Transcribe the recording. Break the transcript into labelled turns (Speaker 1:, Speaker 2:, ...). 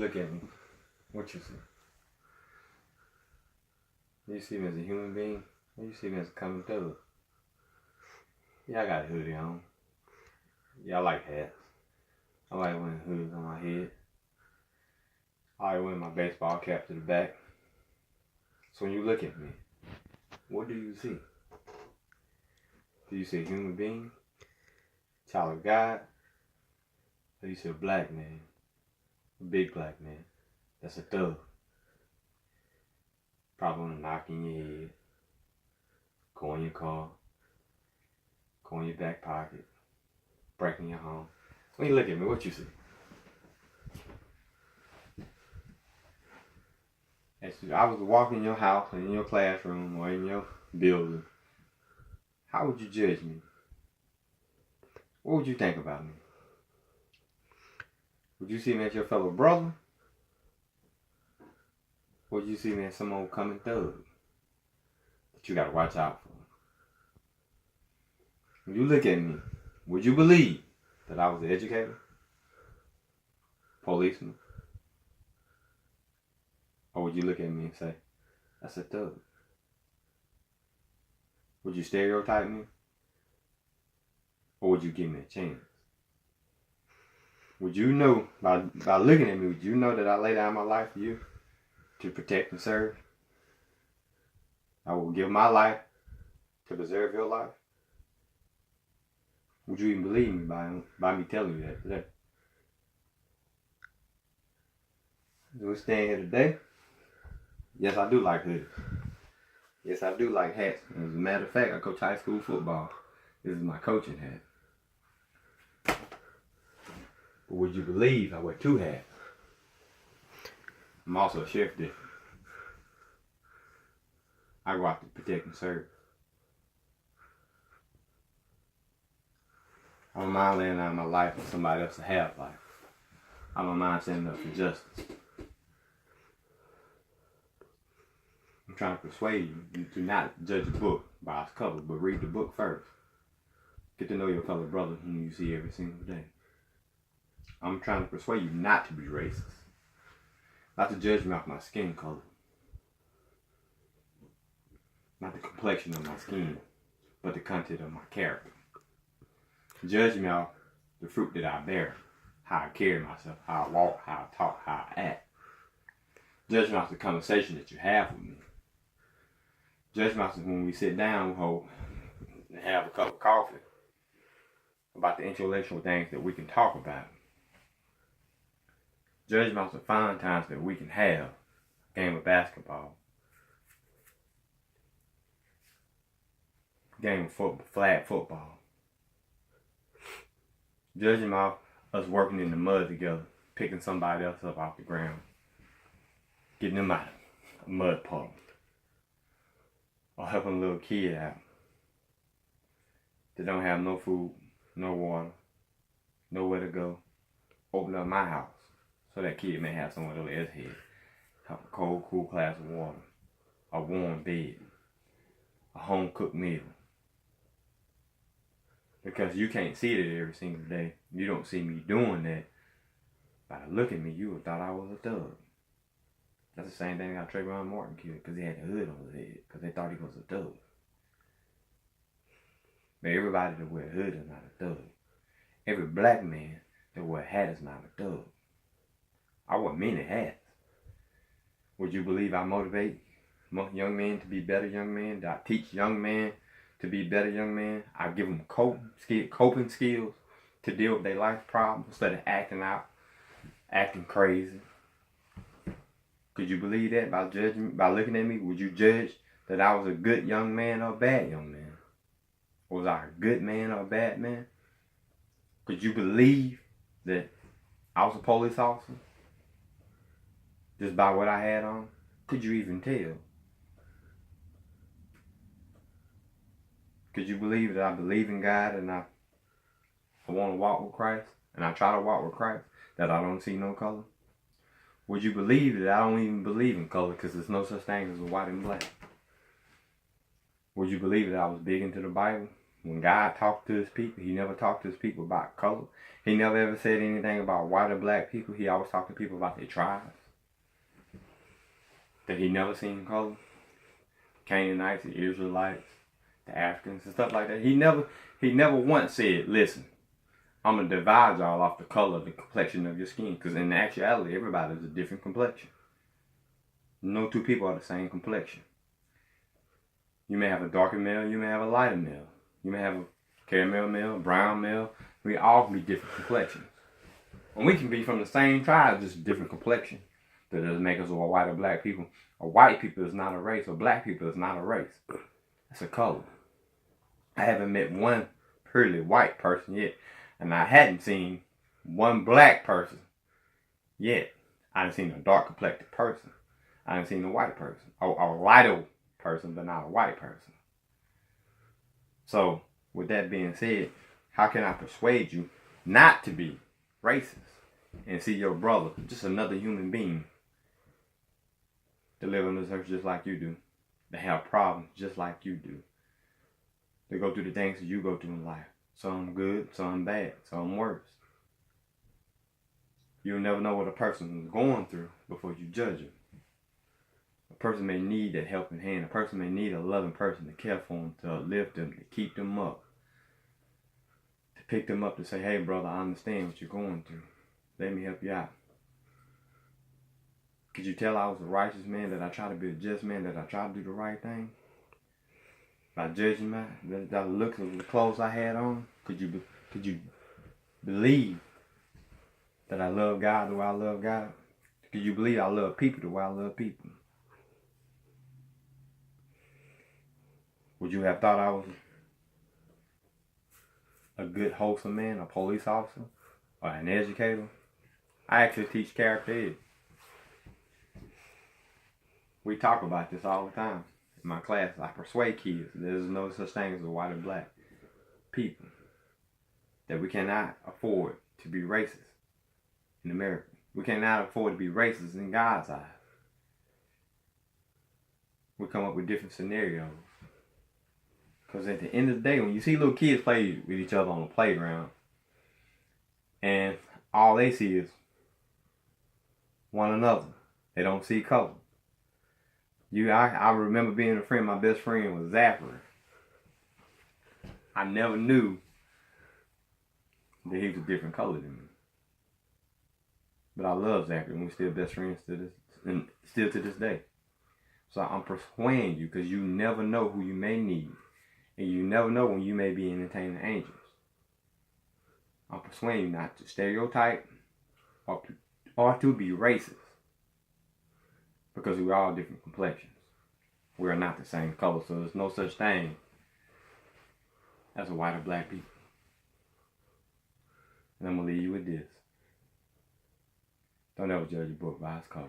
Speaker 1: look at me, what you see? Do you see me as a human being? Or you see me as a common thug? Yeah, I got a hoodie on. Yeah, I like hats. I like wearing hoodies on my head. I like wearing my baseball cap to the back. So when you look at me, what do you see? Do you see a human being? Child of God? Or do you see a black man? A big black man. That's a thug. Probably want to knock in your head. Go in your car. Go in your back pocket. Break in your home. When you look at me, what you see? As I was walking in your house, or in your classroom, or in your building, how would you judge me? What would you think about me? Would you see me as your fellow brother? Or would you see me as some old coming thug that you gotta watch out for? When you look at me, would you believe that I was an educator? Policeman? Or would you look at me and say, that's a thug? Would you stereotype me? Or would you give me a chance? Would you know, by looking at me, would you know that I lay down my life for you to protect and serve? I will give my life to preserve your life? Would you even believe me by me telling you that today? So we're staying here today. Yes, I do like hoodies. Yes, I do like hats. As a matter of fact, I coach high school football. This is my coaching hat. But would you believe I wear two hats? I'm also a sheriff deputy. I go out to protect and serve. I don't mind laying down my life for somebody else to have life. I don't mind standing up for justice. I'm trying to persuade you to not judge a book by its cover, but read the book first. Get to know your fellow brother whom you see every single day. I'm trying to persuade you not to be racist. Not to judge me off my skin color. Not the complexion of my skin, but the content of my character. Judge me off the fruit that I bear, how I carry myself, how I walk, how I talk, how I act. Judge me off the conversation that you have with me. Judge me off when we sit down and have a cup of coffee about the intellectual things that we can talk about. Judge me off the fun times that we can have. Game of basketball. Game of flag football. Judge me off us working in the mud together, picking somebody else up off the ground, getting them out of a mud puddle, or helping a little kid out that don't have no food, no water, nowhere to go. Open up my house so that kid may have somewhere to lay his head, have a cold, cool glass of water, a warm bed, a home-cooked meal. Because you can't see it every single day. You don't see me doing that. By looking at me, you would thought I was a thug. That's the same thing got Trayvon Martin killed because he had a hood on his head because they thought he was a thug. But everybody that wear a hood is not a thug. Every black man that wear a hat is not a thug. I wear many hats. Would you believe I motivate young men to be better young men? That I teach young men to be better young men? I give them coping skills to deal with their life problems instead of acting crazy. Could you believe that by looking at me? Would you judge that I was a good young man or a bad young man? Was I a good man or a bad man? Could you believe that I was a police officer? Just by what I had on? Could you even tell? Could you believe that I believe in God and I want to walk with Christ and I try to walk with Christ, that I don't see no color? Would you believe that I don't even believe in color because there's no such thing as a white and black? Would you believe that I was big into the Bible? When God talked to his people, he never talked to his people about color. He never ever said anything about white or black people. He always talked to people about their tribes that he never seen color. Canaanites, the Israelites, the Africans, and stuff like that. He never once said, listen, I'm going to divide y'all off the color, the complexion of your skin. Because in actuality, everybody's a different complexion. No two people are the same complexion. You may have a darker male, you may have a lighter male. You may have a caramel male, brown male. We all can be different complexions. And we can be from the same tribe, just different complexion. That doesn't make us all white or black people. Or white people is not a race, or black people is not a race. It's a color. I haven't met one purely white person yet. And I hadn't seen one black person yet. I haven't seen a dark complected person. I haven't seen a white person. A lighter person, but not a white person. So, with that being said, how can I persuade you not to be racist and see your brother, just another human being, to live on this earth just like you do, to have problems just like you do, to go through the things that you go through in life. Some good, some bad, some worse. You'll never know what a person is going through before you judge them. A person may need that helping hand. A person may need a loving person to care for them, to uplift them, to keep them up, to pick them up, to say, hey brother, I understand what you're going through. Let me help you out. Could you tell I was a righteous man, that I try to be a just man, that I try to do the right thing? By judging the looks of the clothes I had on, could you believe that I love God the way I love God? Could you believe I love people the way I love people? Would you have thought I was a good, wholesome man, a police officer, or an educator? I actually teach character ed. We talk about this all the time. In my class, I persuade kids there's no such thing as a white or black people. That we cannot afford to be racist in America. We cannot afford to be racist in God's eyes. We come up with different scenarios. Because at the end of the day, when you see little kids play with each other on the playground, and all they see is one another, they don't see color. I remember being a friend. My best friend was Zachary. I never knew that he was a different color than me. But I love Zachary, and we're still best friends still to this day. So I'm persuading you, because you never know who you may need. And you never know when you may be entertaining angels. I'm persuading you not to stereotype or to be racist. Because we're all different complexions. We're not the same color, so there's no such thing as a white or black people. And I'm going to leave you with this. Don't ever judge a book by its cover.